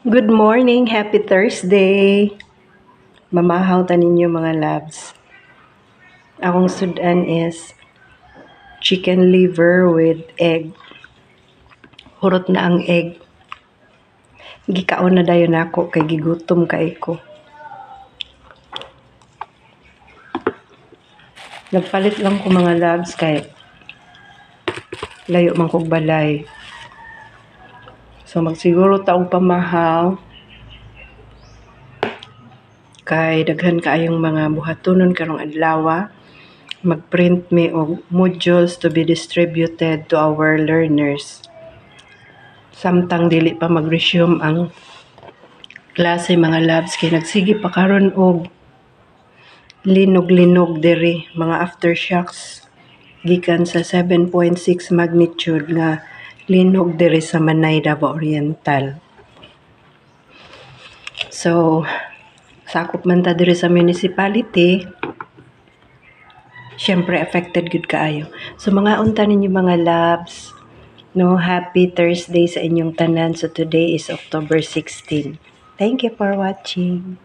Good morning, happy Thursday. Mamahaw ta ninyo mga loves. Akong sudan is chicken liver with egg. Hurot na ang egg. Gikaon na dayon ako kay gigutom kay ko. Nagpalit lang ko mga loves kay layo man kog balay. So magsiguro taong pamahaw kay daghan kaayong mga buhatonon karong adlaw. Mag-print me og modules to be distributed to our learners. Samtang dili pa mag-resume ang klase mga labs kay nagsige pa karon og linog-linog diri mga aftershocks gikan sa 7.6 magnitude nga linog diri sa Manay, Davao Oriental. So sakop man ta diri sa municipality, syempre affected gud kaayo. So mga unta ninyo mga labs, no, happy Thursday sa inyong tanan. So today is October 16. Thank you for watching.